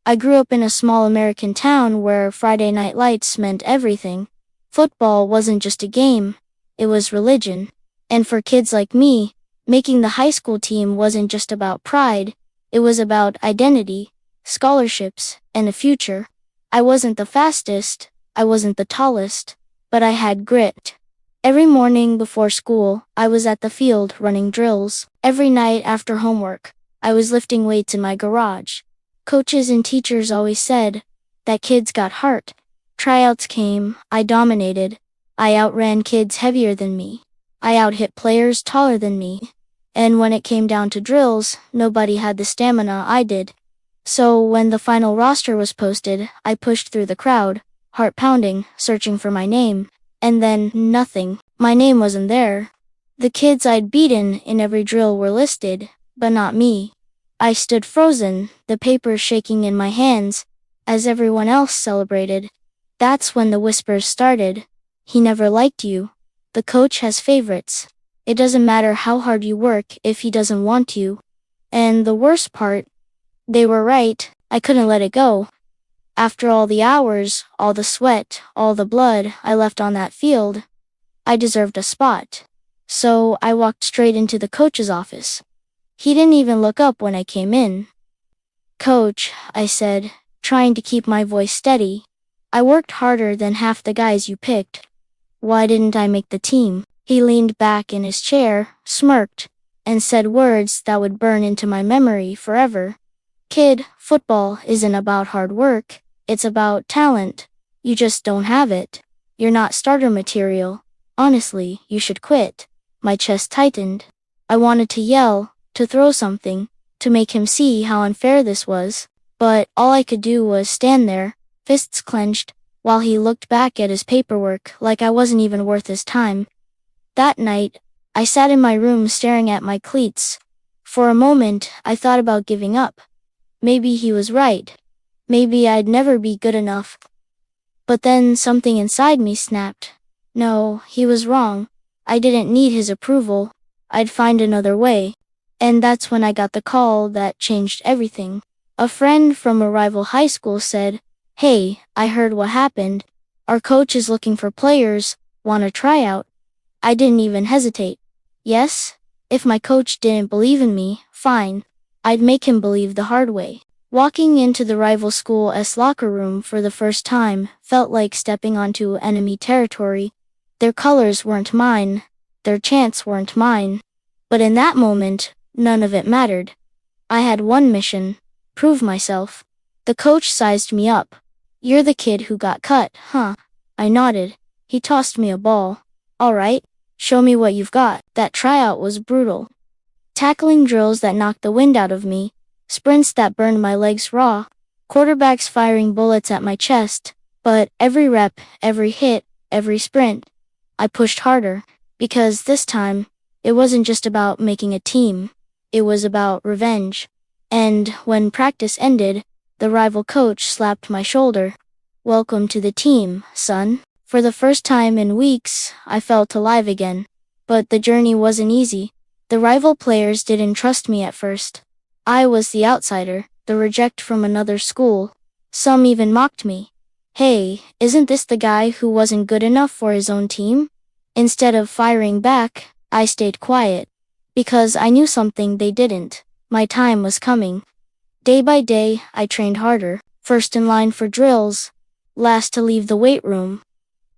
I grew up in a small American town where Friday night lights meant everything. Football wasn't just a game, it was religion. And for kids like me, making the high school team wasn't just about pride, it was about identity, scholarships, and a future. I wasn't the fastest, I wasn't the tallest, but I had grit. Every morning before school, I was at the field running drills. Every night after homework, I was lifting weights in my garage. Coaches and teachers always said, that kid's got heart. Tryouts came, I dominated. I outran kids heavier than me. I outhit players taller than me. And when it came down to drills, nobody had the stamina I did. So when the final roster was posted, I pushed through the crowd, heart pounding, searching for my name. And then, nothing. My name wasn't there. The kids I'd beaten in every drill were listed, but not me. I stood frozen, the papers shaking in my hands, as everyone else celebrated. That's when the whispers started. He never liked you. The coach has favorites. It doesn't matter how hard you work if he doesn't want you. And the worst part, they were right, I couldn't let it go. After all the hours, all the sweat, all the blood I left on that field, I deserved a spot. So I walked straight into the coach's office. He didn't even look up when I came in. "Coach," I said, trying to keep my voice steady, "I worked harder than half the guys you picked. Why didn't I make the team?" He leaned back in his chair, smirked, and said words that would burn into my memory forever. "Kid, football isn't about hard work, it's about talent. You just don't have it. You're not starter material. Honestly, you should quit." My chest tightened. I wanted to yell, to throw something, to make him see how unfair this was, but all I could do was stand there, fists clenched, while he looked back at his paperwork like I wasn't even worth his time. That night, I sat in my room staring at my cleats. For a moment, I thought about giving up. Maybe he was right. Maybe I'd never be good enough. But then something inside me snapped. No, he was wrong. I didn't need his approval. I'd find another way. And that's when I got the call that changed everything. A friend from a rival high school said, "Hey, I heard what happened. Our coach is looking for players, want a tryout." I didn't even hesitate. Yes, if my coach didn't believe in me, fine. I'd make him believe the hard way. Walking into the rival school's locker room for the first time felt like stepping onto enemy territory. Their colors weren't mine. Their chants weren't mine. But in that moment, none of it mattered. I had one mission: prove myself. The coach sized me up. "You're the kid who got cut, huh?" I nodded. He tossed me a ball. "All right, show me what you've got." That tryout was brutal. Tackling drills that knocked the wind out of me, sprints that burned my legs raw, quarterbacks firing bullets at my chest, but every rep, every hit, every sprint, I pushed harder, because this time, it wasn't just about making a team. It was about revenge. And when practice ended, the rival coach slapped my shoulder. "Welcome to the team, son." For the first time in weeks, I felt alive again. But the journey wasn't easy. The rival players didn't trust me at first. I was the outsider, the reject from another school. Some even mocked me. "Hey, isn't this the guy who wasn't good enough for his own team?" Instead of firing back, I stayed quiet. Because I knew something they didn't. My time was coming. Day by day, I trained harder, first in line for drills, last to leave the weight room.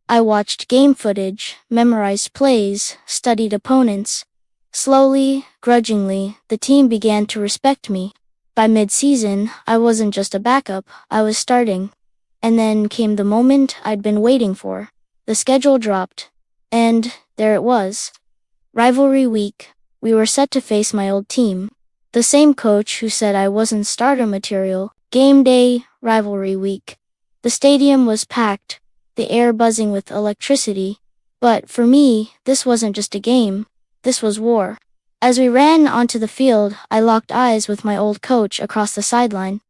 I watched game footage, memorized plays, studied opponents. Slowly, grudgingly, the team began to respect me. By mid-season, I wasn't just a backup, I was starting. And then came the moment I'd been waiting for. The schedule dropped. And there it was. Rivalry week. We were set to face my old team. The same coach who said I wasn't starter material. Game day, rivalry week. The stadium was packed, the air buzzing with electricity. But for me, this wasn't just a game. This was war. As we ran onto the field, I locked eyes with my old coach across the sideline.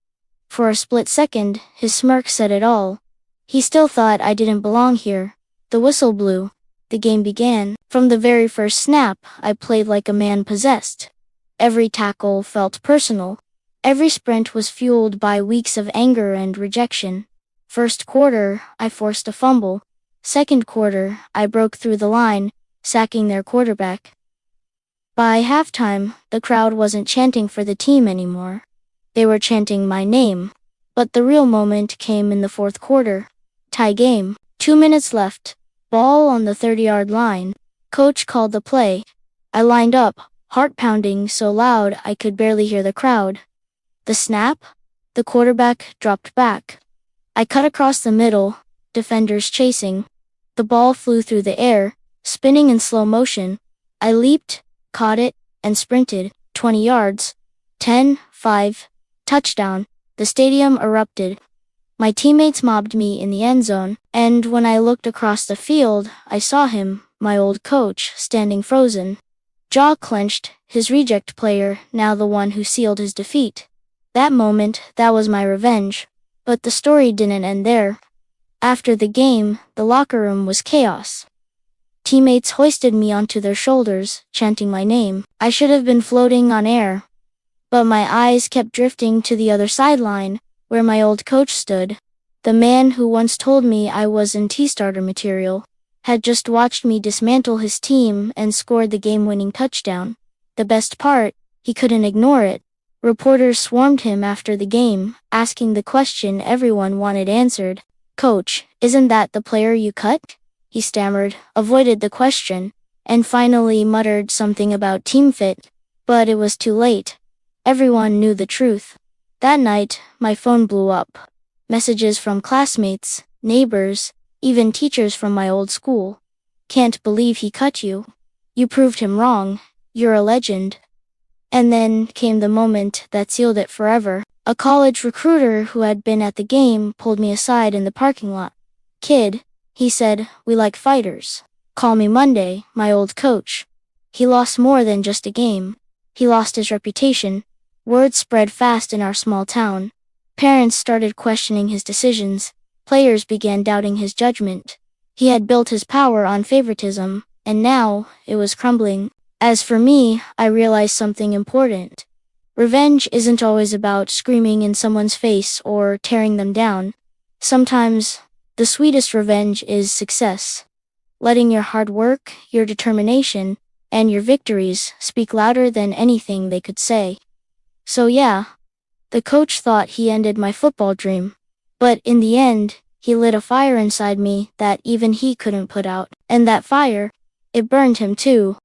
For a split second, his smirk said it all. He still thought I didn't belong here. The whistle blew. The game began. From the very first snap, I played like a man possessed. Every tackle felt personal. Every sprint was fueled by weeks of anger and rejection. First quarter, I forced a fumble. Second quarter, I broke through the line, sacking their quarterback. By halftime, the crowd wasn't chanting for the team anymore. They were chanting my name. But the real moment came in the fourth quarter. Tie game. 2 minutes left. Ball on the 30-yard line. Coach called the play. I lined up, heart pounding so loud I could barely hear the crowd. The snap? The quarterback dropped back. I cut across the middle, defenders chasing. The ball flew through the air, spinning in slow motion. I leaped, caught it, and sprinted. 20 yards. 10, 5. Touchdown. The stadium erupted. My teammates mobbed me in the end zone, and when I looked across the field, I saw him, my old coach, standing frozen. Jaw clenched, his reject player, now the one who sealed his defeat. That moment, that was my revenge. But the story didn't end there. After the game, the locker room was chaos. Teammates hoisted me onto their shoulders, chanting my name. I should have been floating on air. But my eyes kept drifting to the other sideline, where my old coach stood. The man who once told me I wasn't T-starter material had just watched me dismantle his team and scored the game-winning touchdown. The best part, he couldn't ignore it. Reporters swarmed him after the game, asking the question everyone wanted answered. "Coach, isn't that the player you cut?" He stammered, avoided the question, and finally muttered something about team fit. But it was too late. Everyone knew the truth. That night, my phone blew up. Messages from classmates, neighbors, even teachers from my old school. "Can't believe he cut you. You proved him wrong. You're a legend." And then came the moment that sealed it forever. A college recruiter who had been at the game pulled me aside in the parking lot. "Kid," he said, "we like fighters. Call me Monday, my old coach." He lost more than just a game. He lost his reputation. Word spread fast in our small town. Parents started questioning his decisions. Players began doubting his judgment. He had built his power on favoritism, and now it was crumbling. As for me, I realized something important. Revenge isn't always about screaming in someone's face or tearing them down. Sometimes, the sweetest revenge is success. Letting your hard work, your determination, and your victories speak louder than anything they could say. So yeah, the coach thought he ended my football dream. But in the end, he lit a fire inside me that even he couldn't put out. And that fire, it burned him too.